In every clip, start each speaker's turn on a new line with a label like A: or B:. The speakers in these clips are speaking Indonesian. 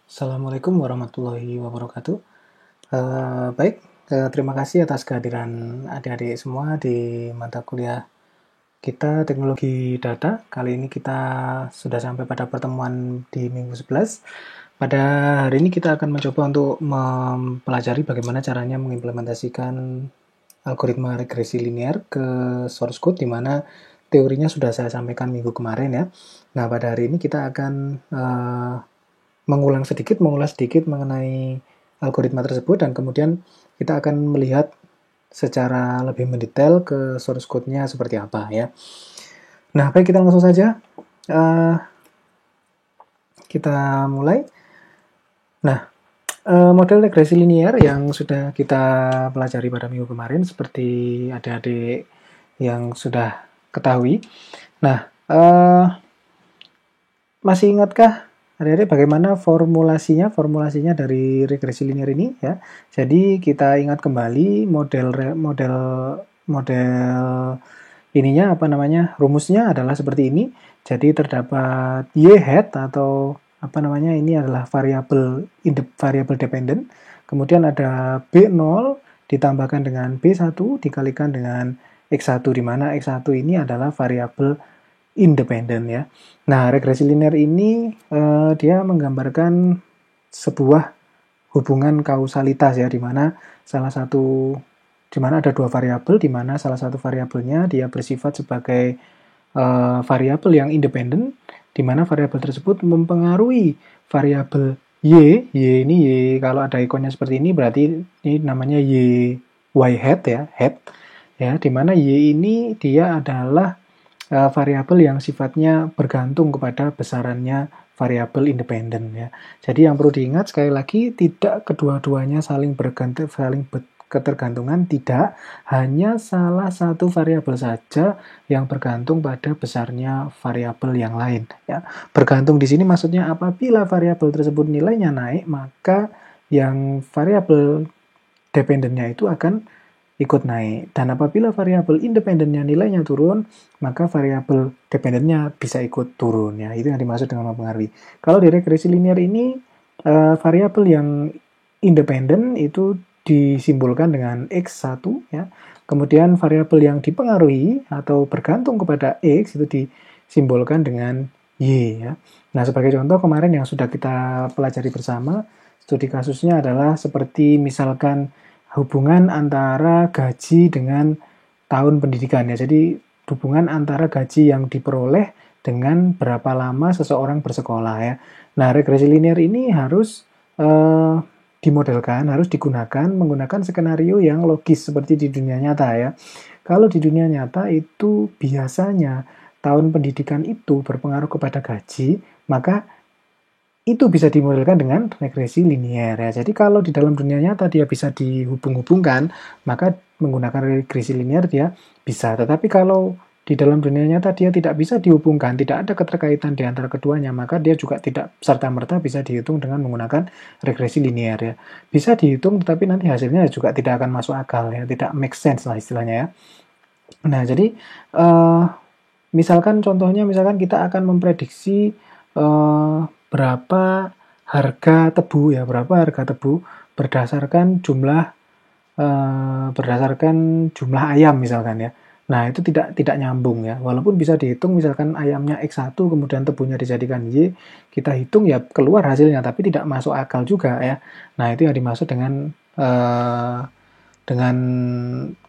A: Assalamualaikum warahmatullahi wabarakatuh. Baik, terima kasih atas kehadiran adik-adik semua di mata kuliah kita Teknologi Data. Kali ini kita sudah sampai pada pertemuan di minggu 11. Pada hari ini kita akan mencoba untuk mempelajari bagaimana caranya mengimplementasikan algoritma regresi linear ke source code, di mana teorinya sudah saya sampaikan minggu kemarin ya. Nah, pada hari ini kita akan mengulas sedikit mengenai algoritma tersebut, dan kemudian kita akan melihat secara lebih mendetail ke source code-nya seperti apa ya. Nah, baik, kita langsung saja. Kita mulai. Nah, model regresi linear yang sudah kita pelajari pada minggu kemarin, seperti adik-adik yang sudah ketahui. Nah, masih ingatkah adik-adik bagaimana formulasinya dari regresi linear ini ya? Jadi kita ingat kembali model ininya rumusnya adalah seperti ini. Jadi terdapat y hat atau ini adalah variabel dependent. Kemudian ada b0 ditambahkan dengan b1 dikalikan dengan x1, di mana x1 ini adalah variabel independen ya. Nah, regresi linear ini dia menggambarkan sebuah hubungan kausalitas ya, di mana ada dua variabel, di mana salah satu variabelnya dia bersifat sebagai variabel yang independen, di mana variabel tersebut mempengaruhi variabel y ini kalau ada ikonnya seperti ini berarti ini namanya y hat ya, di mana y ini dia adalah variabel yang sifatnya bergantung kepada besarannya variabel independen ya. Jadi yang perlu diingat sekali lagi, tidak kedua-duanya saling ketergantungan, tidak, hanya salah satu variabel saja yang bergantung pada besarnya variabel yang lain ya. Bergantung di sini maksudnya apabila variabel tersebut nilainya naik, maka yang variabel dependennya itu akan ikut naik. Dan apabila variabel independennya nilainya turun, maka variabel dependennya bisa ikut turun ya. Itu yang dimaksud dengan mempengaruhi. Kalau di regresi linear ini variabel yang independen itu disimbolkan dengan x1 ya. Kemudian variabel yang dipengaruhi atau bergantung kepada x itu disimbolkan dengan y ya. Nah, sebagai contoh kemarin yang sudah kita pelajari bersama, studi kasusnya adalah seperti misalkan hubungan antara gaji dengan tahun pendidikan ya. Jadi hubungan antara gaji yang diperoleh dengan berapa lama seseorang bersekolah ya. Nah, regresi linear ini harus dimodelkan, harus digunakan menggunakan skenario yang logis seperti di dunia nyata ya. Kalau di dunia nyata itu biasanya tahun pendidikan itu berpengaruh kepada gaji, maka itu bisa dimodelkan dengan regresi linear ya. Jadi kalau di dalam dunia nyata dia bisa dihubung-hubungkan, maka menggunakan regresi linear dia bisa. Tetapi kalau di dalam dunia nyata dia tidak bisa dihubungkan, tidak ada keterkaitan di antara keduanya, maka dia juga tidak serta-merta bisa dihitung dengan menggunakan regresi linear ya. Bisa dihitung, tetapi nanti hasilnya juga tidak akan masuk akal ya, tidak make sense lah istilahnya ya. Nah, jadi misalkan kita akan memprediksi berapa harga tebu berdasarkan jumlah ayam misalkan ya. Nah, itu tidak nyambung ya. Walaupun bisa dihitung misalkan ayamnya X1 kemudian tebunya dijadikan Y, kita hitung ya keluar hasilnya, tapi tidak masuk akal juga ya. Nah, itu yang dimaksud dengan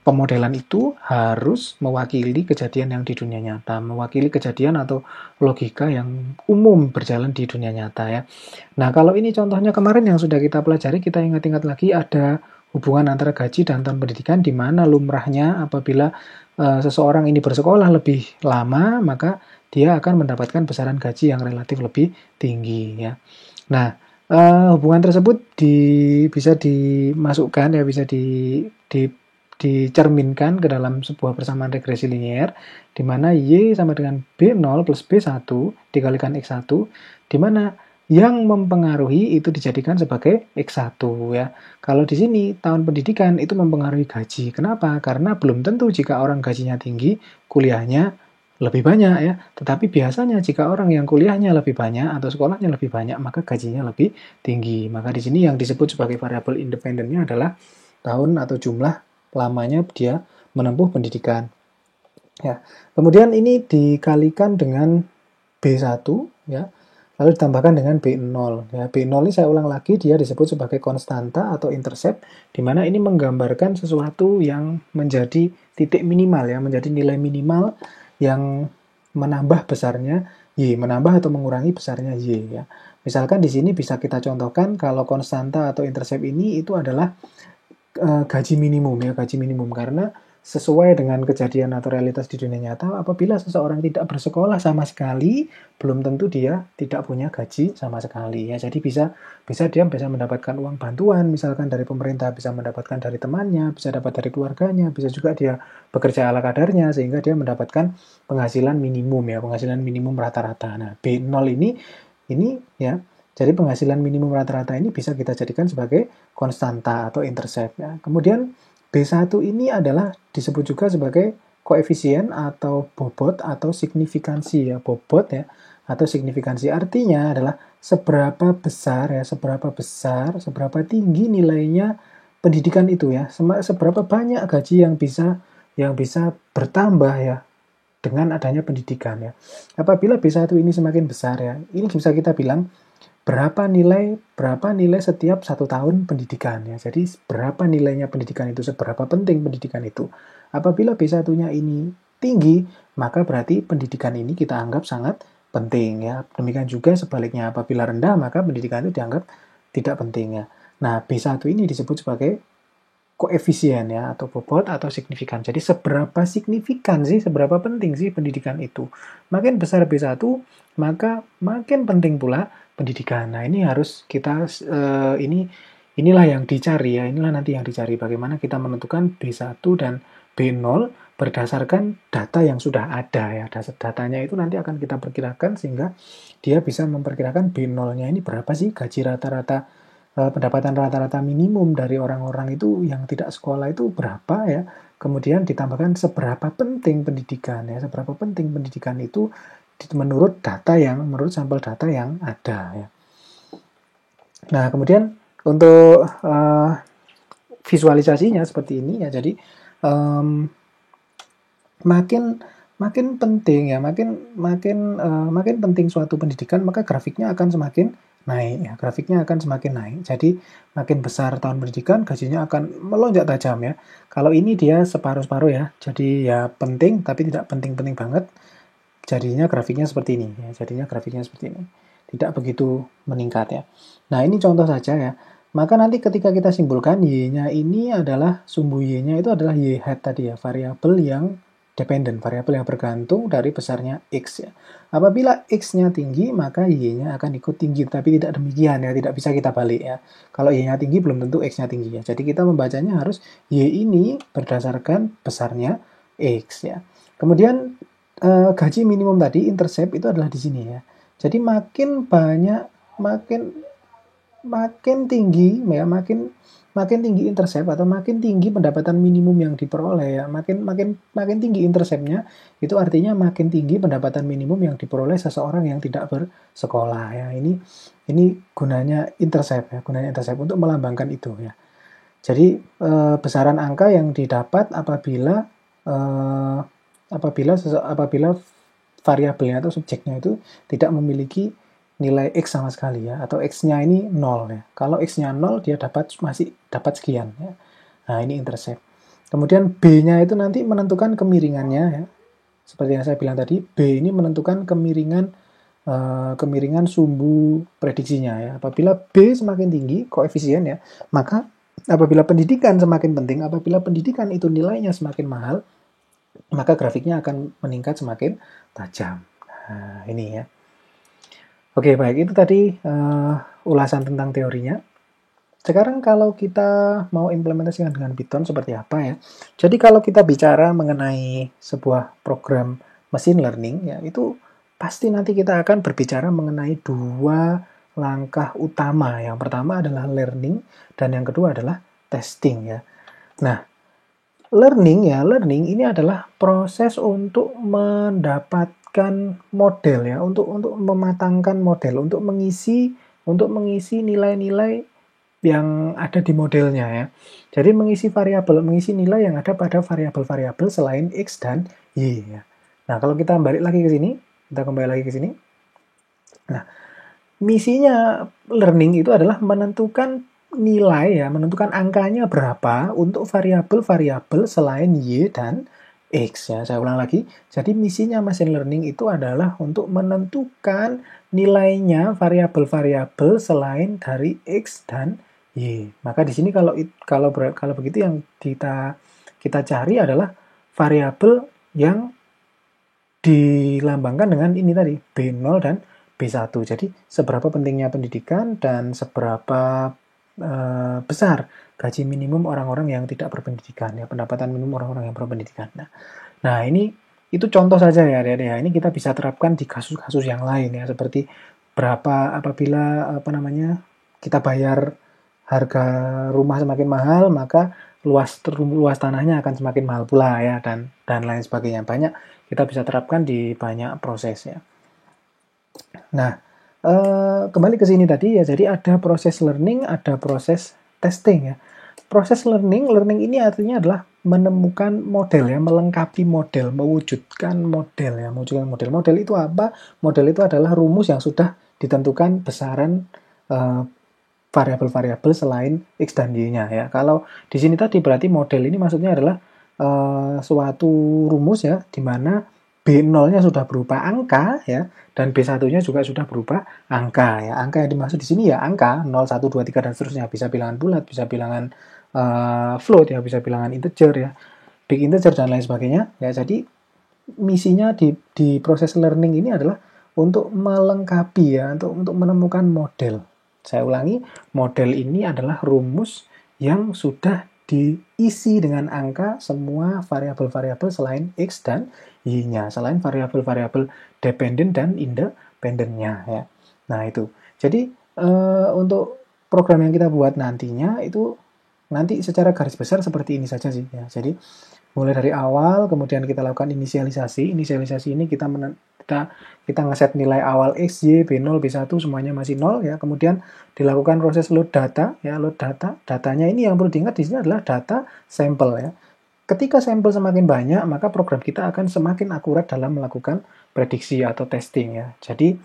A: pemodelan itu harus mewakili kejadian yang di dunia nyata, mewakili kejadian atau logika yang umum berjalan di dunia nyata ya. Nah, kalau ini contohnya kemarin yang sudah kita pelajari, kita ingat-ingat lagi ada hubungan antara gaji dan tahun pendidikan, di mana lumrahnya apabila seseorang ini bersekolah lebih lama, maka dia akan mendapatkan besaran gaji yang relatif lebih tinggi ya. Nah, hubungan tersebut bisa dimasukkan ya, bisa dicerminkan ke dalam sebuah persamaan regresi linear, di mana Y sama dengan B0 plus B1 dikalikan X1, di mana yang mempengaruhi itu dijadikan sebagai X1 ya. Kalau di sini tahun pendidikan itu mempengaruhi gaji. Kenapa? Karena belum tentu jika orang gajinya tinggi, kuliahnya lebih banyak ya. Tetapi biasanya jika orang yang kuliahnya lebih banyak atau sekolahnya lebih banyak, maka gajinya lebih tinggi. Maka di sini yang disebut sebagai variabel independennya adalah tahun atau jumlah lamanya dia menempuh pendidikan. Ya. Kemudian ini dikalikan dengan B1 ya. Lalu ditambahkan dengan B0. Ya, B0 ini saya ulang lagi, dia disebut sebagai konstanta atau intercept, di mana ini menggambarkan sesuatu yang menjadi titik minimal, ya, menjadi nilai minimal yang menambah besarnya Y, menambah atau mengurangi besarnya Y. Ya. Misalkan di sini bisa kita contohkan, kalau konstanta atau intercept ini itu adalah gaji minimum, ya, gaji minimum, karena sesuai dengan kejadian atau realitas di dunia nyata, apabila seseorang tidak bersekolah sama sekali, belum tentu dia tidak punya gaji sama sekali. Ya, jadi bisa dia bisa mendapatkan uang bantuan, misalkan dari pemerintah, bisa mendapatkan dari temannya, bisa dapat dari keluarganya, bisa juga dia bekerja ala kadarnya sehingga dia mendapatkan penghasilan minimum, ya, penghasilan minimum rata-rata. Nah, B0 ini ya, jadi penghasilan minimum rata-rata ini bisa kita jadikan sebagai konstanta atau intercept. Ya. Kemudian B1 ini adalah disebut juga sebagai koefisien atau bobot atau signifikansi, ya, bobot ya, atau signifikansi, artinya adalah seberapa besar ya, seberapa tinggi nilainya pendidikan itu, ya, seberapa banyak gaji yang bisa bertambah ya dengan adanya pendidikan, ya. Apabila B1 ini semakin besar, ya, ini bisa kita bilang berapa nilai setiap 1 tahun pendidikan, ya. Jadi berapa nilainya pendidikan itu, seberapa penting pendidikan itu. Apabila B1-nya ini tinggi, maka berarti pendidikan ini kita anggap sangat penting, ya. Demikian juga sebaliknya, apabila rendah maka pendidikan itu dianggap tidak penting, ya. Nah, B1 ini disebut sebagai koefisien, ya, atau bobot atau signifikan. Jadi seberapa signifikan sih, seberapa penting sih pendidikan itu. Makin besar B1, maka makin penting pula pendidikan. Nah, ini harus kita inilah yang dicari, ya. Inilah nanti yang dicari, bagaimana kita menentukan B1 dan B0 berdasarkan data yang sudah ada, ya. Datanya itu nanti akan kita perkirakan sehingga dia bisa memperkirakan B0-nya ini berapa sih gaji rata-rata, pendapatan rata-rata minimum dari orang-orang itu yang tidak sekolah itu berapa, ya. Kemudian ditambahkan seberapa penting pendidikan, ya, seberapa penting pendidikan itu menurut sampel data yang ada, ya. Nah, kemudian untuk visualisasinya seperti ini, ya. Jadi makin penting, ya, makin penting suatu pendidikan, maka grafiknya akan semakin naik, ya, grafiknya akan semakin naik. Jadi makin besar tahun pendidikan, gajinya akan melonjak tajam, ya. Kalau ini dia separuh-separuh, ya, jadi ya penting tapi tidak penting-penting banget, jadinya grafiknya seperti ini, ya, jadinya grafiknya seperti ini, tidak begitu meningkat, ya. Nah, ini contoh saja, ya. Maka nanti ketika kita simpulkan Y-nya ini adalah sumbu Y-nya itu adalah Y hat tadi, ya, variabel yang dependen, variabel yang bergantung dari besarnya X, ya. Apabila X-nya tinggi, maka Y-nya akan ikut tinggi, tapi tidak demikian, ya, tidak bisa kita balik, ya. Kalau Y-nya tinggi, belum tentu X-nya tinggi, ya. Jadi kita membacanya harus Y ini berdasarkan besarnya X, ya. Kemudian gaji minimum tadi, intercept, itu adalah di sini, ya. Jadi makin banyak, makin tinggi, ya, makin tinggi intercept atau makin tinggi pendapatan minimum yang diperoleh, ya, makin tinggi interceptnya, itu artinya makin tinggi pendapatan minimum yang diperoleh seseorang yang tidak bersekolah, ya. Ini gunanya intercept, ya, gunanya intercept untuk melambangkan itu, ya. Jadi besaran angka yang didapat apabila variabelnya atau subjeknya itu tidak memiliki nilai X sama sekali, ya, atau X-nya ini 0, ya. Kalau X-nya 0, dia masih dapat sekian, ya. Nah, ini intercept. Kemudian B-nya itu nanti menentukan kemiringannya, ya. Seperti yang saya bilang tadi, B ini menentukan kemiringan sumbu prediksinya, ya. Apabila B semakin tinggi koefisien, ya, maka apabila pendidikan semakin penting, apabila pendidikan itu nilainya semakin mahal, maka grafiknya akan meningkat semakin tajam. Nah, ini, ya. Oke, baik, itu tadi ulasan tentang teorinya. Sekarang kalau kita mau implementasikan dengan Python seperti apa, ya? Jadi kalau kita bicara mengenai sebuah program machine learning, ya, itu pasti nanti kita akan berbicara mengenai 2 langkah utama. Yang pertama adalah learning dan yang kedua adalah testing, ya. Nah, Learning ini adalah proses untuk mendapatkan model ya, untuk mematangkan model, untuk mengisi nilai-nilai yang ada di modelnya ya. Jadi mengisi nilai yang ada pada variabel-variabel selain X dan Y ya. Nah, kalau kita balik lagi ke sini, kita kembali lagi ke sini. Nah, misinya learning itu adalah menentukan nilai ya, menentukan angkanya berapa untuk variabel-variabel selain Y dan X ya. Saya ulang lagi. Jadi misinya machine learning itu adalah untuk menentukan nilainya variabel-variabel selain dari X dan Y. Maka di sini kalau begitu yang kita cari adalah variabel yang dilambangkan dengan ini tadi, B0 dan B1. Jadi seberapa pentingnya pendidikan dan seberapa besar gaji minimum orang-orang yang tidak berpendidikan ya, pendapatan minimum orang-orang yang berpendidikan. Nah, itu contoh saja ya, adik-adik ya. Ini kita bisa terapkan di kasus-kasus yang lain ya, seperti berapa apabila kita bayar harga rumah semakin mahal, maka luas tanahnya akan semakin mahal pula ya, dan lain sebagainya. Banyak kita bisa terapkan di banyak proses ya. Nah, kembali ke sini tadi ya, jadi ada proses learning, ada proses testing ya. Proses learning ini artinya adalah menemukan model ya, melengkapi model, mewujudkan model ya, mewujudkan model. Model itu apa? Model itu adalah rumus yang sudah ditentukan besaran variabel-variabel selain X dan Y-nya ya. Kalau di sini tadi berarti model ini maksudnya adalah suatu rumus ya, di mana B0-nya sudah berupa angka ya, dan B1-nya juga sudah berupa angka ya. Angka yang dimaksud di sini ya angka 0, 1, 2, 3 dan seterusnya. Bisa bilangan bulat, bisa bilangan float ya, bisa bilangan integer ya, big integer dan lain sebagainya ya. Jadi misinya di proses learning ini adalah untuk melengkapi ya, untuk menemukan model. Saya ulangi, model ini adalah rumus yang sudah diisi dengan angka semua variabel-variabel selain X dan Y-nya, selain variabel-variabel dependent dan independent-nya ya. Nah, itu. Jadi untuk program yang kita buat nantinya itu nanti secara garis besar seperti ini saja sih ya. Jadi mulai dari awal, kemudian kita lakukan inisialisasi. Inisialisasi ini kita ngeset nilai awal X, Y, B0, B1 semuanya masih 0 ya. Kemudian dilakukan proses load data ya, load data. Datanya ini yang perlu diingat di sini adalah data sampel ya. Ketika sampel semakin banyak, maka program kita akan semakin akurat dalam melakukan prediksi atau testing ya. Jadi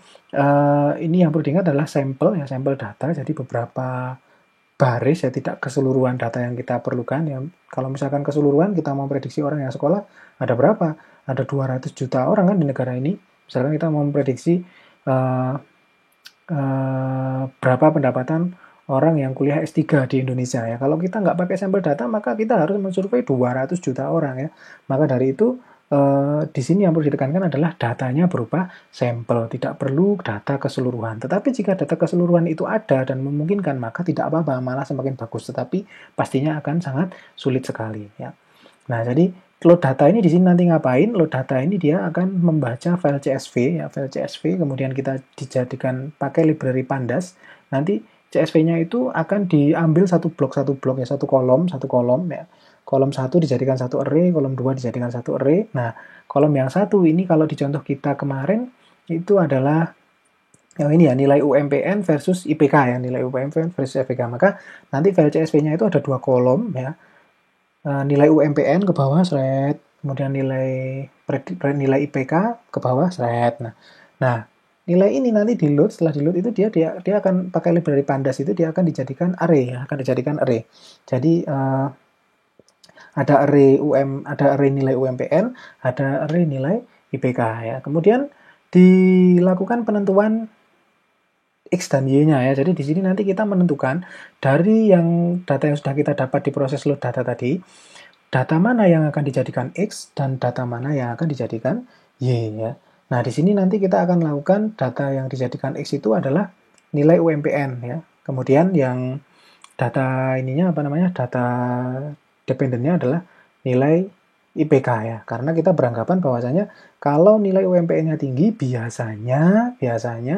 A: ini yang perlu diingat adalah sampel ya, sampel data. Jadi beberapa baris ya, tidak keseluruhan data yang kita perlukan ya. Kalau misalkan keseluruhan kita mau prediksi orang yang sekolah ada berapa? Ada 200 juta orang kan di negara ini. Misalkan kita mau memprediksi berapa pendapatan orang yang kuliah S3 di Indonesia ya. Kalau kita nggak pakai sampel data, maka kita harus mensurvei 200 juta orang ya. Maka dari itu di sini yang perlu ditekankan adalah datanya berupa sampel, tidak perlu data keseluruhan. Tetapi jika data keseluruhan itu ada dan memungkinkan, maka tidak apa-apa, malah semakin bagus. Tetapi pastinya akan sangat sulit sekali ya. Nah, jadi load data ini di sini nanti ngapain? Load data ini dia akan membaca file CSV ya, file CSV, kemudian kita dijadikan pakai library Pandas. Nanti CSV-nya itu akan diambil satu blok ya, satu kolom ya. Kolom 1 dijadikan satu array, kolom 2 dijadikan satu array. Nah, kolom yang satu ini kalau di contoh kita kemarin itu adalah yang ini ya, nilai UMPN versus IPK ya, nilai UMPN versus IPK. Maka nanti file CSV-nya itu ada dua kolom ya. Nilai UMPN ke bawah thread, kemudian nilai IPK ke bawah thread. Nah, nilai ini nanti setelah di load itu dia akan pakai library Pandas itu dia akan dijadikan array ya, Jadi ada array nilai UMPN, ada array nilai IPK ya. Kemudian dilakukan penentuan X dan Y-nya ya. Jadi di sini nanti kita menentukan dari data yang sudah kita dapat di proses load data tadi, data mana yang akan dijadikan X dan data mana yang akan dijadikan Y ya. Nah, di sini nanti kita akan lakukan data yang dijadikan X itu adalah nilai UMPN ya. Kemudian yang data data dependentnya adalah nilai IPK ya, karena kita beranggapan bahwasanya kalau nilai UMPN-nya tinggi biasanya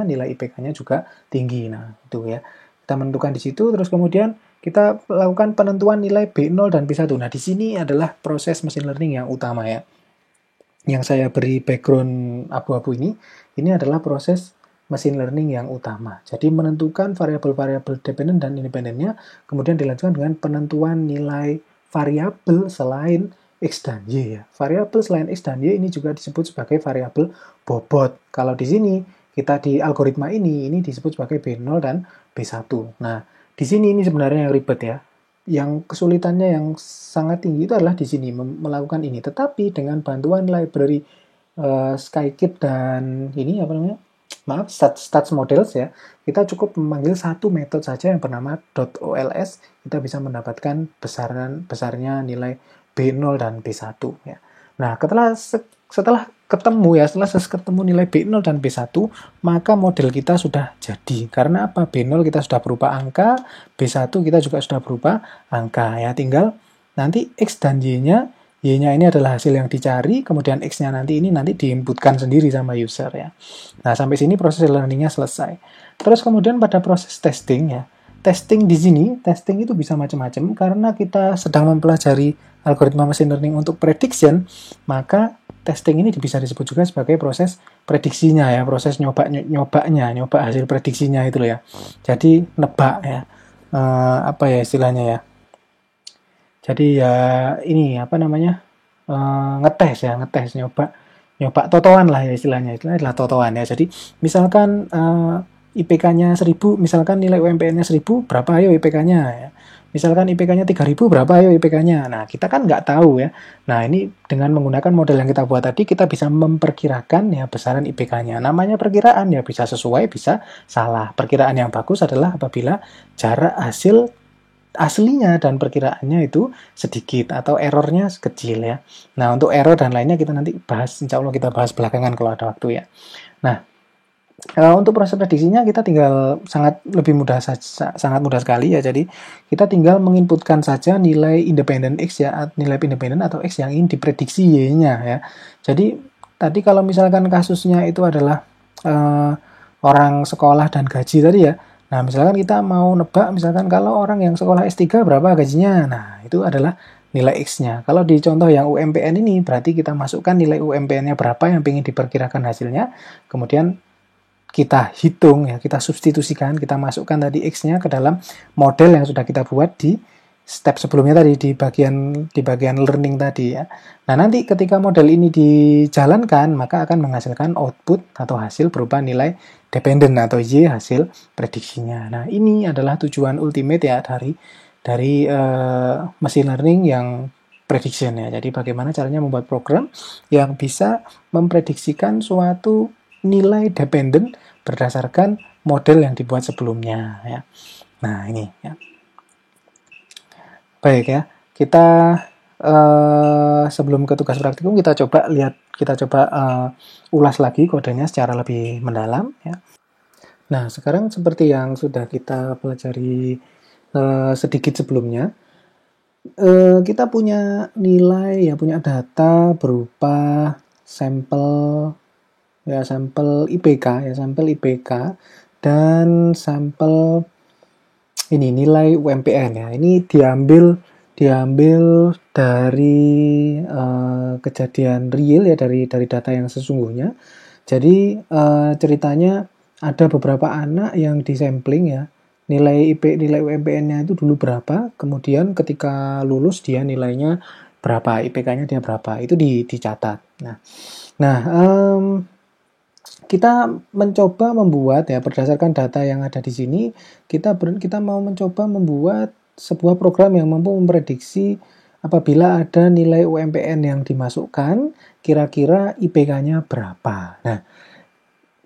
A: nilai IPK-nya juga tinggi. Nah, itu ya. Kita menentukan di situ, terus kemudian kita lakukan penentuan nilai B0 dan B1. Nah, di sini adalah proses machine learning yang utama ya. Yang saya beri background abu-abu ini adalah proses machine learning yang utama. Jadi menentukan variabel-variabel dependent dan independennya, kemudian dilanjutkan dengan penentuan nilai variabel selain X dan Y ya. Variabel selain X dan Y ini juga disebut sebagai variabel bobot. Kalau di sini kita di algoritma ini disebut sebagai B0 dan B1. Nah, di sini ini sebenarnya yang ribet ya. Yang kesulitannya yang sangat tinggi itu adalah di sini melakukan ini. Tetapi dengan bantuan library Scikit dan ini apa namanya? Maaf, stats models ya. Kita cukup memanggil satu metode saja yang bernama .ols. Kita bisa mendapatkan besarnya nilai B0 dan B1 ya. Nah, setelah ketemu nilai B0 dan B1, maka model kita sudah jadi. Karena apa? B0 kita sudah berupa angka, B1 kita juga sudah berupa angka ya. Tinggal nanti X dan Y-nya, Y-nya ini adalah hasil yang dicari, kemudian X-nya nanti diinputkan sendiri sama user ya. Nah, sampai sini proses learning-nya selesai. Terus kemudian pada proses testing ya. Testing di sini, testing itu bisa macam-macam karena kita sedang mempelajari algoritma machine learning untuk prediction, maka testing ini bisa disebut juga sebagai proses prediksinya ya, proses nyoba hasil prediksinya itu loh ya. Jadi nebak ya, apa ya istilahnya ya. Jadi ya ini apa namanya, ngetes nyoba totoan lah ya istilahnya adalah totoan ya. Jadi misalkan IPK-nya 1000, misalkan nilai UMPN-nya 1000, berapa ayo IPK-nya ya. Misalkan IPK-nya 3000, berapa ayo IPK-nya. Nah, kita kan nggak tahu ya. Nah, ini dengan menggunakan model yang kita buat tadi, kita bisa memperkirakan ya besaran IPK-nya. Namanya perkiraan ya, bisa sesuai, bisa salah. Perkiraan yang bagus adalah apabila jarak hasil aslinya dan perkiraannya itu sedikit atau errornya kecil ya. Nah, untuk error dan lainnya kita nanti bahas, insya Allah kita bahas belakangan kalau ada waktu ya. Nah, untuk proses prediksinya kita tinggal sangat mudah sekali ya. Jadi kita tinggal menginputkan saja nilai independen X ya, nilai independen atau X yang ingin diprediksi Y-nya ya. Jadi tadi kalau misalkan kasusnya itu adalah orang sekolah dan gaji tadi ya. Nah, misalkan kita mau nebak, misalkan kalau orang yang sekolah S3 berapa gajinya. Nah, itu adalah nilai X-nya. Kalau di contoh yang UMPN ini, berarti kita masukkan nilai UMPN-nya berapa yang ingin diperkirakan hasilnya. Kemudian kita hitung ya, kita substitusikan, kita masukkan tadi X-nya ke dalam model yang sudah kita buat di step sebelumnya tadi, di bagian learning tadi ya. Nah, nanti ketika model ini dijalankan, maka akan menghasilkan output atau hasil berupa nilai dependent atau Y hasil prediksinya. Nah, ini adalah tujuan ultimate ya dari machine learning yang prediction ya. Jadi bagaimana caranya membuat program yang bisa memprediksikan suatu nilai dependent berdasarkan model yang dibuat sebelumnya ya. Nah, ini ya. Baik ya. Kita sebelum ke tugas praktikum kita coba ulas lagi kodenya secara lebih mendalam ya. Nah, sekarang seperti yang sudah kita pelajari sedikit sebelumnya, kita punya nilai ya, punya data berupa sampel IPK dan sampel ini nilai UMPN ya. Ini diambil dari kejadian real ya, dari data yang sesungguhnya. Jadi ceritanya ada beberapa anak yang disampling ya. Nilai UMPN-nya itu dulu berapa, kemudian ketika lulus dia nilainya berapa, IPK-nya dia berapa, itu dicatat. Nah, kita mencoba membuat ya berdasarkan data yang ada di sini, kita mau mencoba membuat sebuah program yang mampu memprediksi apabila ada nilai UMPN yang dimasukkan, kira-kira IPK-nya berapa. Nah,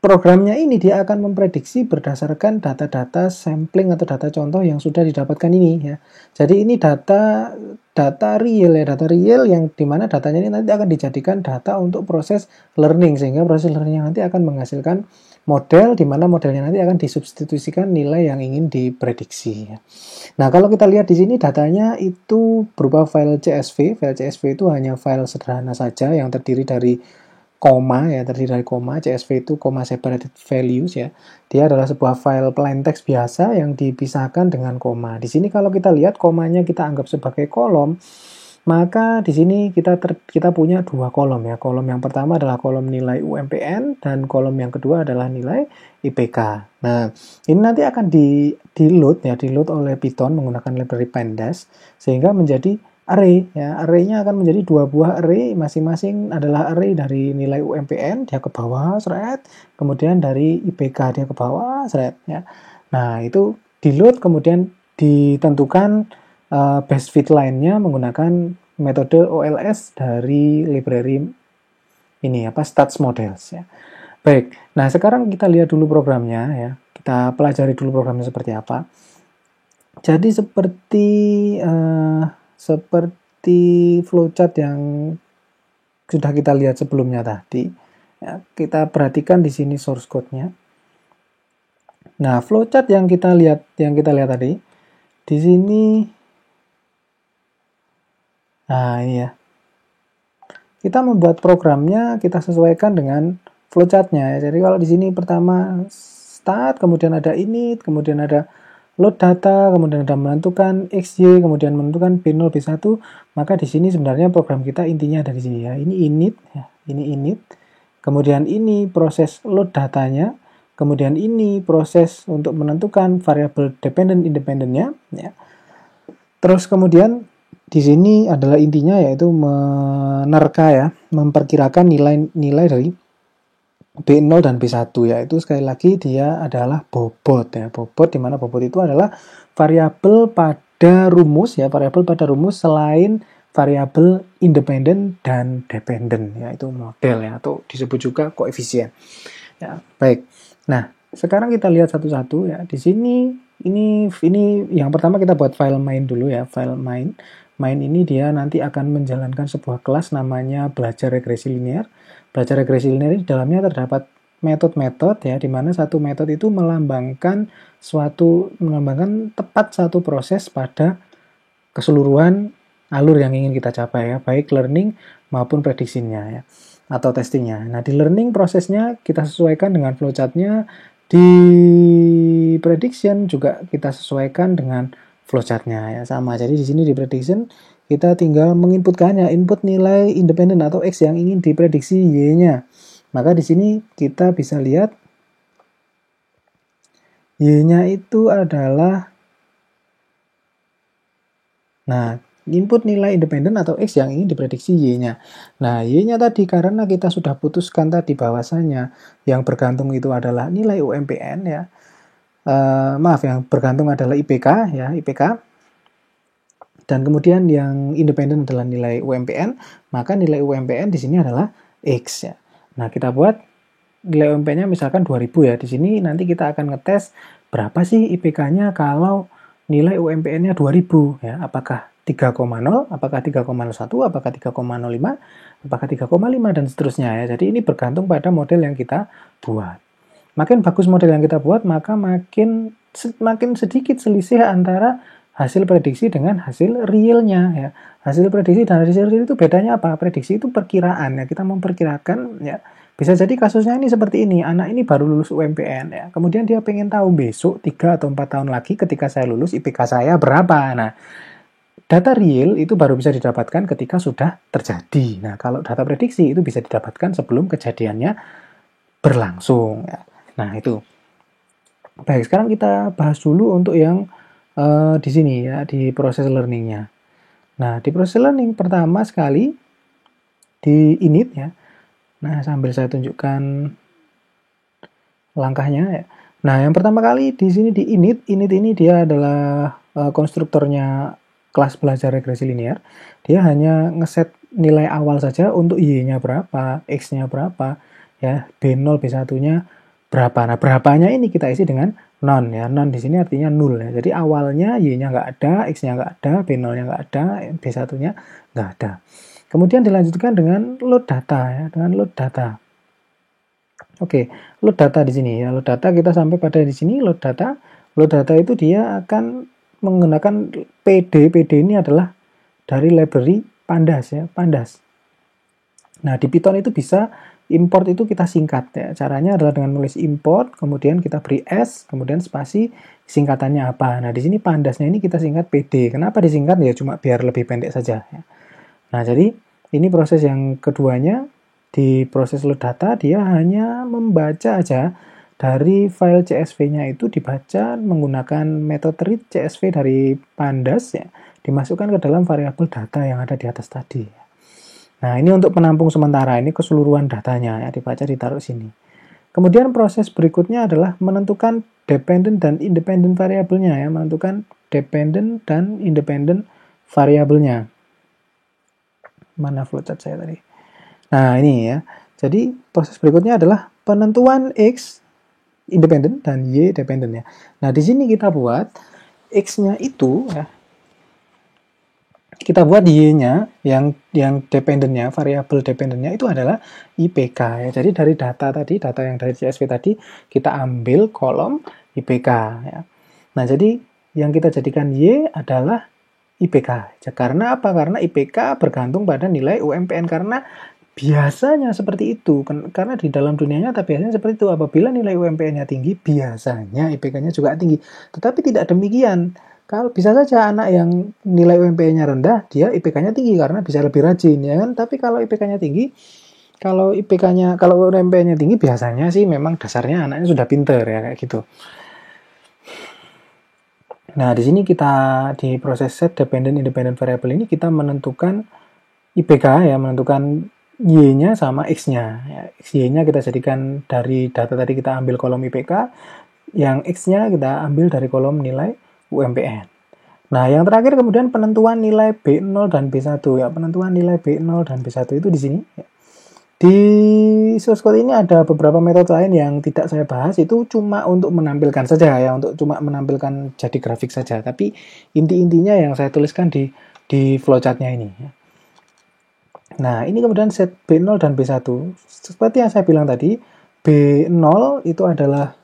A: programnya ini dia akan memprediksi berdasarkan data-data sampling atau data contoh yang sudah didapatkan ini ya. Jadi ini data real ya, data real yang dimana datanya ini nanti akan dijadikan data untuk proses learning, sehingga proses learning nanti akan menghasilkan model di mana modelnya nanti akan disubstitusikan nilai yang ingin diprediksi ya. Nah, kalau kita lihat di sini datanya itu berupa file CSV. File CSV itu hanya file sederhana saja yang terdiri dari koma ya, terdiri dari koma. CSV itu comma separated values ya. Dia adalah sebuah file plain text biasa yang dipisahkan dengan koma. Di sini kalau kita lihat komanya kita anggap sebagai kolom, maka di sini kita punya dua kolom ya. Kolom yang pertama adalah kolom nilai UMPN dan kolom yang kedua adalah nilai IPK. Nah, ini nanti akan di-load ya, di-load oleh Python menggunakan library pandas sehingga menjadi array ya. Array-nya akan menjadi dua buah array, masing-masing adalah array dari nilai UMPN dia ke bawah seret, kemudian dari IPK dia ke bawah seret ya. Nah, itu di-load kemudian ditentukan base fit line-nya menggunakan metode OLS dari library ini stats models ya. Baik. Nah, sekarang kita lihat dulu programnya ya. Kita pelajari dulu programnya seperti apa. Jadi seperti flowchart yang sudah kita lihat sebelumnya tadi. Ya, kita perhatikan di sini source code-nya. Nah, flowchart yang kita lihat tadi di sini. Nah, ini ya. Kita membuat programnya, kita sesuaikan dengan flowchart-nya. Jadi kalau di sini pertama start, kemudian ada init, kemudian ada load data, kemudian ada menentukan XY, kemudian menentukan B0, B1, maka di sini sebenarnya program kita intinya dari sini ya. Ini init, ya. Ini init. Kemudian ini proses load datanya, kemudian ini proses untuk menentukan variabel dependent independentnya, ya. Terus kemudian di sini adalah intinya yaitu menerka ya, memperkirakan nilai dari B0 dan B1 yaitu sekali lagi dia adalah bobot ya. Bobot di mana bobot itu adalah variabel pada rumus ya, variabel pada rumus selain variabel independen dan dependen ya, itu model ya atau disebut juga koefisien. Ya, baik. Nah, sekarang kita lihat satu-satu ya. Di sini ini yang pertama kita buat file main dulu ya, file main. Main ini dia nanti akan menjalankan sebuah kelas namanya belajar regresi linear. Belajar regresi linear di dalamnya terdapat metode-metode ya, di mana satu metode itu melambangkan tepat satu proses pada keseluruhan alur yang ingin kita capai ya, baik learning maupun prediksinya ya, atau testingnya. Nah, di learning prosesnya kita sesuaikan dengan flowchart-nya, di prediction juga kita sesuaikan dengan flowchart-nya ya, sama. Jadi di sini di prediction kita tinggal menginputkannya, input nilai independen atau X yang ingin diprediksi Y-nya. Maka di sini kita bisa lihat Y-nya itu adalah, nah, input nilai independen atau X yang ingin diprediksi Y-nya. Nah, Y-nya tadi karena kita sudah putuskan tadi bahwasanya yang bergantung itu adalah nilai UMPN ya. Yang bergantung adalah IPK ya, IPK. Dan kemudian yang independen adalah nilai UMPN, maka nilai UMPN di sini adalah X ya. Nah, kita buat nilai UMPN-nya misalkan 2000 ya. Di sini nanti kita akan ngetes berapa sih IPK-nya kalau nilai UMPN-nya 2000 ya. Apakah 3,0, apakah 3,01, apakah 3,05, apakah 3,5 dan seterusnya ya. Jadi ini bergantung pada model yang kita buat. Makin bagus model yang kita buat, maka makin sedikit selisih antara hasil prediksi dengan hasil realnya ya. Hasil prediksi dan hasil real itu bedanya apa? Prediksi itu perkiraan ya, kita memperkirakan ya. Bisa jadi kasusnya ini seperti ini, anak ini baru lulus UMPN ya. Kemudian dia pengen tahu besok 3 atau 4 tahun lagi ketika saya lulus IPK saya berapa. Nah, data real itu baru bisa didapatkan ketika sudah terjadi. Nah, kalau data prediksi itu bisa didapatkan sebelum kejadiannya berlangsung ya. Nah, itu. Baik, sekarang kita bahas dulu untuk yang di sini ya, di proses learning-nya. Nah, di proses learning pertama sekali di init ya. Nah, sambil saya tunjukkan langkahnya ya. Nah, yang pertama kali di sini di init ini dia adalah konstruktornya kelas belajar regresi linear. Dia hanya ngeset nilai awal saja untuk Y-nya berapa, X-nya berapa, ya, B0, B1-nya berapa. Nah, berapanya ini kita isi dengan non ya. Non di sini artinya nol ya. Jadi awalnya Y-nya nggak ada, X-nya nggak ada, B0-nya nggak ada, B1-nya nggak ada. Kemudian dilanjutkan dengan load data ya, dengan load data. Oke, load data di sini ya. Load data kita sampai pada di sini load data. Load data itu dia akan menggunakan PD. PD ini adalah dari library pandas ya, pandas. Nah, di Python itu bisa Import itu kita singkat ya. Caranya adalah dengan menulis import, kemudian kita beri S, kemudian spasi, singkatannya apa. Nah, di sini pandasnya ini kita singkat PD. Kenapa disingkat? Ya cuma biar lebih pendek saja ya. Nah, jadi ini proses yang keduanya. Di proses load data dia hanya membaca aja dari file CSV-nya itu, dibaca menggunakan metode read CSV dari pandas ya, dimasukkan ke dalam variabel data yang ada di atas tadi. Nah, ini untuk penampung sementara, ini keseluruhan datanya ya, dibaca ditaruh sini. Kemudian proses berikutnya adalah menentukan dependent dan independent variabelnya ya, menentukan dependent dan independent variabelnya. Mana flowchart saya tadi? Nah, ini ya. Jadi, proses berikutnya adalah penentuan X independent dan Y dependent ya. Nah, di sini kita buat X-nya itu ya, kita buat Y-nya yang dependentnya, variabel dependentnya itu adalah IPK ya. Jadi dari data tadi, data yang dari CSV tadi, kita ambil kolom IPK ya. Nah, jadi yang kita jadikan Y adalah IPK. Karena apa? Karena IPK bergantung pada nilai UMPN, karena biasanya seperti itu, karena di dalam dunia nyata biasanya seperti itu. Apabila nilai UMPN-nya tinggi, biasanya IPK-nya juga tinggi. Tetapi tidak demikian. Kalau bisa saja anak yang nilai UMPN-nya rendah, dia IPK-nya tinggi karena bisa lebih rajin, ya kan? Tapi kalau IPK-nya tinggi, kalau UMPN-nya tinggi, biasanya sih memang dasarnya anaknya sudah pinter ya, kayak gitu. Nah, di sini kita di proses set dependent independent variable ini kita menentukan IPK ya, menentukan Y-nya sama X-nya. Ya, Y-nya kita jadikan dari data tadi, kita ambil kolom IPK, yang X-nya kita ambil dari kolom nilai UMPN. Nah, yang terakhir kemudian penentuan nilai B0 dan B1 ya. Penentuan nilai B0 dan B1 itu di sini. Ya. Di source code ini ada beberapa metode lain yang tidak saya bahas, itu cuma untuk menampilkan saja ya, untuk cuma menampilkan jadi grafik saja. Tapi inti-intinya yang saya tuliskan di flowchart-nya ini. Ya. Nah, ini kemudian set B0 dan B1. Seperti yang saya bilang tadi, B0 itu adalah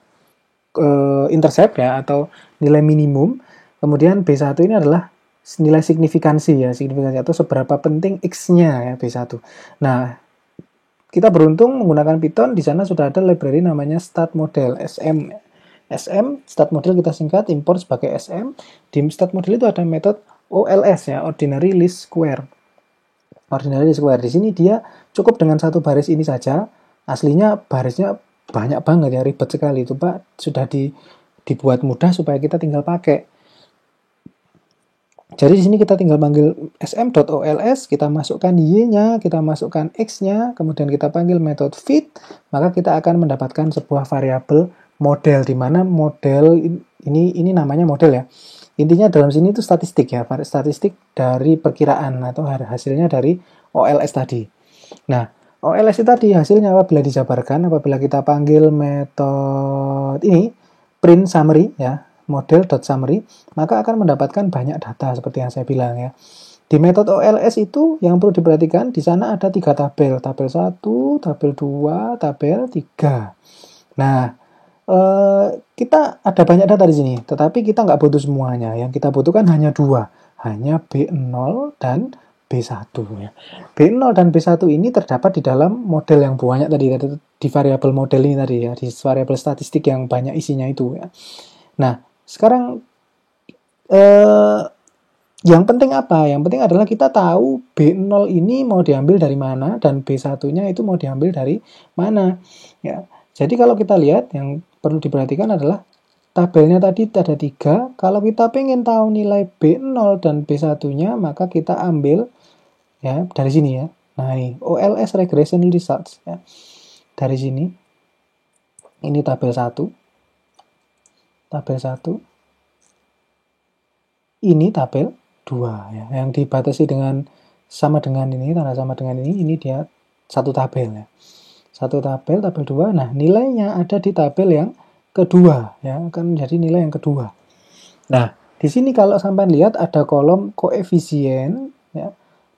A: intercept ya, atau nilai minimum. Kemudian B1 ini adalah nilai signifikansi ya, signifikansi atau seberapa penting X-nya ya, B1. Nah, kita beruntung menggunakan Python, di sana sudah ada library namanya stat model, SM. SM, stat model kita singkat, import sebagai SM. Di stat model itu ada metode OLS ya, ordinary least square. Ordinary square. Di sini dia cukup dengan satu baris ini saja. Aslinya barisnya banyak banget ya, ribet sekali itu Pak. Sudah dibuat mudah supaya kita tinggal pakai. Jadi di sini kita tinggal panggil sm.ols, kita masukkan y-nya, kita masukkan x-nya, kemudian kita panggil metode fit, maka kita akan mendapatkan sebuah variabel model, di mana model ini namanya model ya. Intinya dalam sini itu statistik ya, statistik dari perkiraan atau hasilnya dari OLS tadi. Nah, OLS itu tadi hasilnya apabila dijabarkan, apabila kita panggil metode ini, print summary ya, model.summary, maka akan mendapatkan banyak data seperti yang saya bilang ya. Di metode OLS itu yang perlu diperhatikan, di sana ada 3 tabel, tabel 1, tabel 2, tabel 3. Nah, kita ada banyak data di sini, tetapi kita nggak butuh semuanya. Yang kita butuhkan hanya 2, hanya B0 dan B1 ya. B0 dan B1 ini terdapat di dalam model yang banyak tadi, di variabel model ini tadi ya, di variabel statistik yang banyak isinya itu ya. Nah, sekarang yang penting apa? Yang penting adalah kita tahu B0 ini mau diambil dari mana dan B1-nya itu mau diambil dari mana ya. Jadi kalau kita lihat, yang perlu diperhatikan adalah tabelnya tadi ada 3. Kalau kita pengen tahu nilai B0 dan B1-nya, maka kita ambil ya dari sini ya. Nah, ini OLS regression results ya. Dari sini. Ini tabel 1. Tabel 1. Ini tabel 2 ya. Yang dibatasi dengan sama dengan ini, tanda sama dengan ini dia satu tabel ya. Satu tabel 2. Nah, nilainya ada di tabel yang kedua ya, akan menjadi nilai yang kedua. Nah, di sini kalau sampai lihat ada kolom koefisien ya,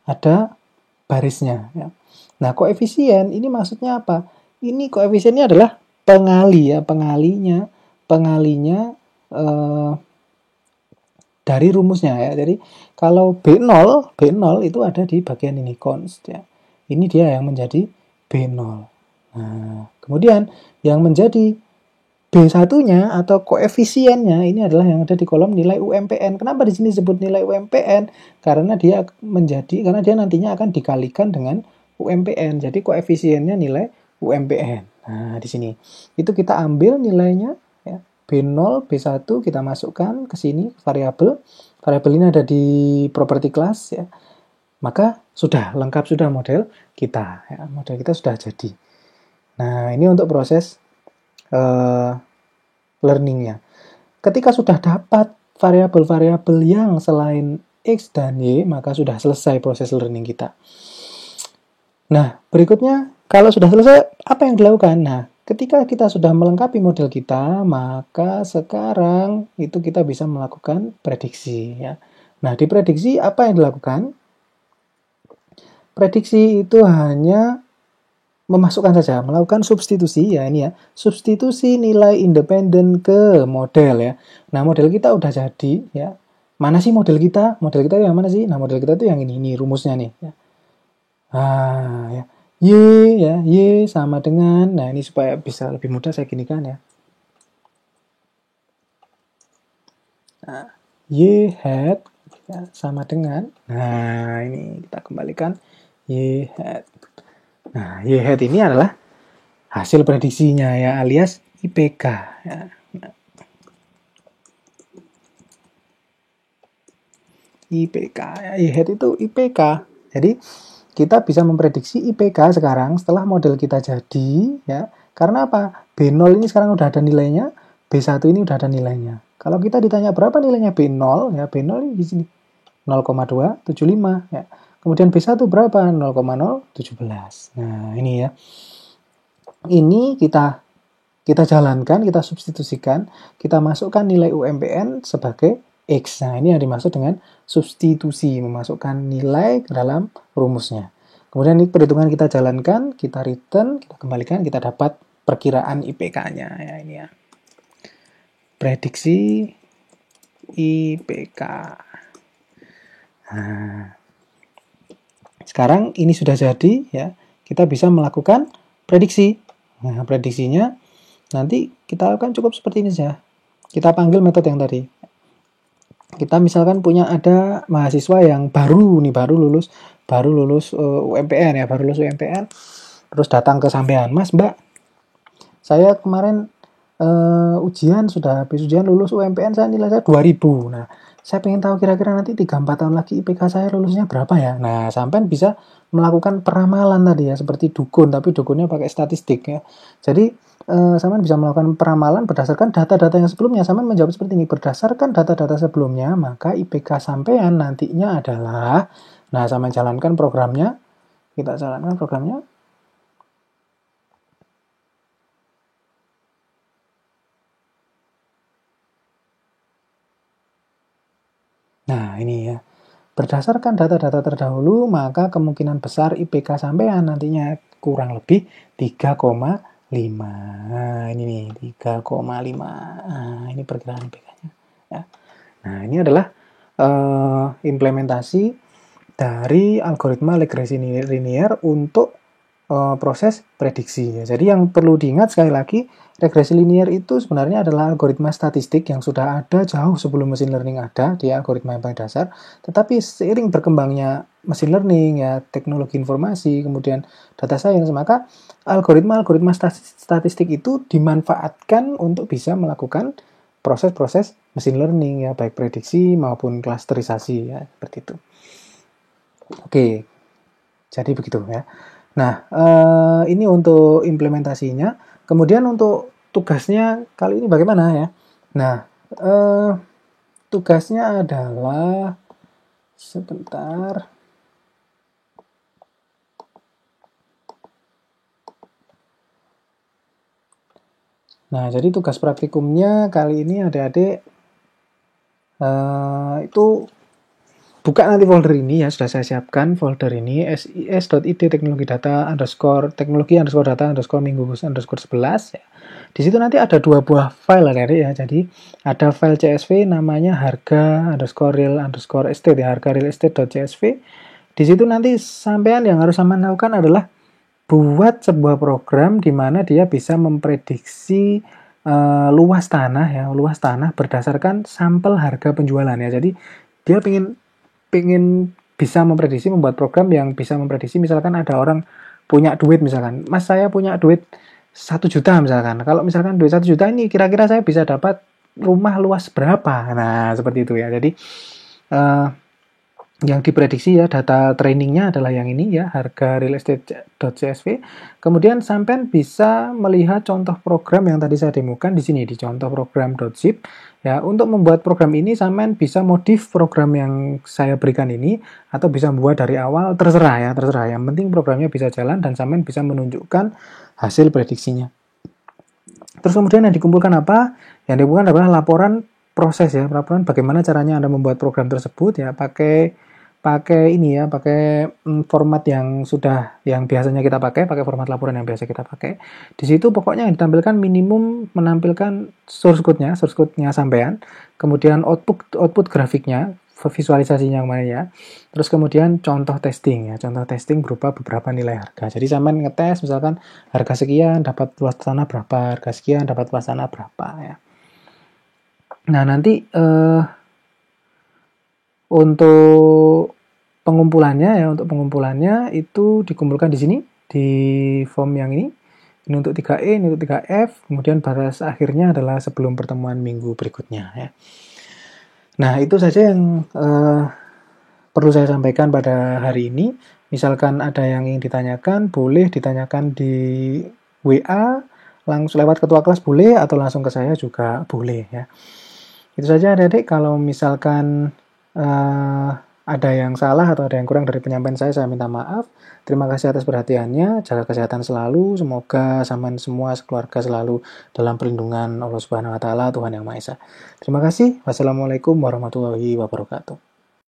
A: ada barisnya ya. Nah, koefisien ini maksudnya apa? Ini koefisiennya adalah pengali ya, pengalinya dari rumusnya ya. Jadi kalau B0 itu ada di bagian ini const ya. Ini dia yang menjadi B0. Nah, kemudian yang menjadi B1-nya atau koefisiennya ini adalah yang ada di kolom nilai UMPN. Kenapa di sini disebut nilai UMPN? Karena dia nantinya akan dikalikan dengan UMPN. Jadi koefisiennya nilai UMPN. Nah, di sini itu kita ambil nilainya ya. B0, B1 kita masukkan ke sini variabel. Variabel ini ada di property class ya. Maka sudah lengkap sudah model kita ya. Model kita sudah jadi. Nah, ini untuk proses learningnya. Ketika sudah dapat variabel-variabel yang selain X dan Y, maka sudah selesai proses learning kita. Nah, berikutnya, kalau sudah selesai, apa yang dilakukan? Nah, ketika kita sudah melengkapi model kita, maka sekarang itu kita bisa melakukan prediksi. Ya. Nah, di prediksi apa yang dilakukan? Prediksi itu hanya memasukkan saja, melakukan substitusi ya ini ya, substitusi nilai independen ke model ya. Nah, model kita udah jadi ya. Mana sih model kita? Model kita yang mana sih? Nah, model kita tuh yang ini rumusnya nih ya. Ya. Y sama dengan, nah ini supaya bisa lebih mudah saya ginikan ya. Nah, Y hat ya, sama dengan, nah ini kita kembalikan Y hat. Nah, Y hat ini adalah hasil prediksinya ya, alias IPK ya. IPK ya, Y hat itu IPK. Jadi kita bisa memprediksi IPK sekarang setelah model kita jadi ya. Karena apa? B0 ini sekarang udah ada nilainya, B1 ini udah ada nilainya. Kalau kita ditanya berapa nilainya B0 ya, B0 ini di sini 0,275 ya. Kemudian B1 berapa? 0,017. Nah, ini ya. Ini kita jalankan, kita substitusikan, kita masukkan nilai UMPN sebagai X. Nah, ini yang dimaksud dengan substitusi, memasukkan nilai ke dalam rumusnya. Kemudian ini perhitungan kita jalankan, kita return, kita kembalikan, kita dapat perkiraan IPK-nya. Ya, ini ya. Prediksi IPK. Nah, sekarang ini sudah jadi, ya. Kita bisa melakukan prediksi. Nah, prediksinya nanti kita akan cukup seperti ini saja. Kita panggil metode yang tadi. Kita misalkan punya ada mahasiswa yang baru lulus UMPN ya, baru lulus UMPN, terus datang ke sampean, Mas, Mbak, saya kemarin ujian sudah habis ujian lulus UMPN, saya nilai saya 2000. Nah, saya pengen tahu kira-kira nanti 3-4 tahun lagi IPK saya lulusnya berapa ya. Nah, sampean bisa melakukan peramalan tadi ya, seperti dukun, tapi dukunnya pakai statistik ya. Jadi sampean bisa melakukan peramalan berdasarkan data-data yang sebelumnya. Sampean menjawab seperti ini, berdasarkan data-data sebelumnya, maka IPK sampean nantinya adalah, nah, sampean jalankan programnya, kita jalankan programnya. Nah, ini ya. Berdasarkan data-data terdahulu, maka kemungkinan besar IPK sampean nantinya kurang lebih 3,5. Nah, ini nih, 3,5. Nah, ini perkiraan IPK-nya. Ya. Nah, ini adalah implementasi dari algoritma regresi linear untuk proses prediksi. Ya. Jadi yang perlu diingat sekali lagi, regresi linear itu sebenarnya adalah algoritma statistik yang sudah ada jauh sebelum machine learning ada, dia algoritma yang paling dasar. Tetapi seiring berkembangnya machine learning, ya teknologi informasi, kemudian data science, maka algoritma-algoritma statistik itu dimanfaatkan untuk bisa melakukan proses-proses machine learning, ya baik prediksi maupun klasterisasi, ya seperti itu. Oke, jadi begitu ya. Nah, ini untuk implementasinya. Kemudian untuk tugasnya kali ini bagaimana ya? Nah, tugasnya adalah, sebentar. Nah, jadi tugas praktikumnya kali ini adik-adik itu buka nanti folder ini ya, sudah saya siapkan folder ini, sis.id teknologi data minggu 11 ya. Di situ nanti ada 2 buah file adik-adik ya. Jadi ada file CSV namanya harga_real_estate ya, harga real estate.csv. Di situ nanti sampean yang harus sampean lakukan adalah buat sebuah program di mana dia bisa memprediksi luas tanah berdasarkan sampel harga penjualan ya. Jadi dia pengen bisa memprediksi, membuat program yang bisa memprediksi, misalkan ada orang punya duit, misalkan, Mas saya punya duit 1 juta misalkan. Kalau misalkan duit 1 juta ini kira-kira saya bisa dapat rumah luas berapa. Nah, seperti itu ya. Jadi yang diprediksi ya, data trainingnya adalah yang ini ya, harga real estate.csv. Kemudian sampean bisa melihat contoh program yang tadi saya demokan di sini, di contoh program.zip. Ya, untuk membuat program ini sampean bisa modif program yang saya berikan ini, atau bisa membuat dari awal, terserah ya, terserah. Yang penting programnya bisa jalan dan sampean bisa menunjukkan hasil prediksinya. Terus kemudian yang dikumpulkan apa? Yang dikumpulkan adalah laporan proses ya, laporan bagaimana caranya Anda membuat program tersebut ya, pakai ini ya, pakai format yang biasanya kita pakai format laporan yang biasa kita pakai. Di situ pokoknya yang ditampilkan minimum menampilkan source code-nya sampean, kemudian output grafiknya, visualisasinya kemarin ya. Terus kemudian contoh testing ya, contoh testing berupa beberapa nilai harga. Jadi sampean ngetes misalkan harga sekian dapat luas tanah berapa, harga sekian dapat luas tanah berapa ya. Nah, nanti untuk pengumpulannya itu dikumpulkan di sini, di form yang ini. Ini untuk 3E, ini untuk 3F, kemudian batas akhirnya adalah sebelum pertemuan minggu berikutnya ya. Nah, itu saja yang perlu saya sampaikan pada hari ini. Misalkan ada yang ingin ditanyakan, boleh ditanyakan di WA, langsung lewat ketua kelas boleh, atau langsung ke saya juga boleh ya. Itu saja adik-adik. Kalau misalkan ada yang salah atau ada yang kurang dari penyampaian saya minta maaf. Terima kasih atas perhatiannya. Jaga kesehatan selalu. Semoga sampean semua sekeluarga selalu dalam perlindungan Allah Subhanahu wa taala, Tuhan Yang Maha Esa. Terima kasih. Wassalamualaikum warahmatullahi wabarakatuh.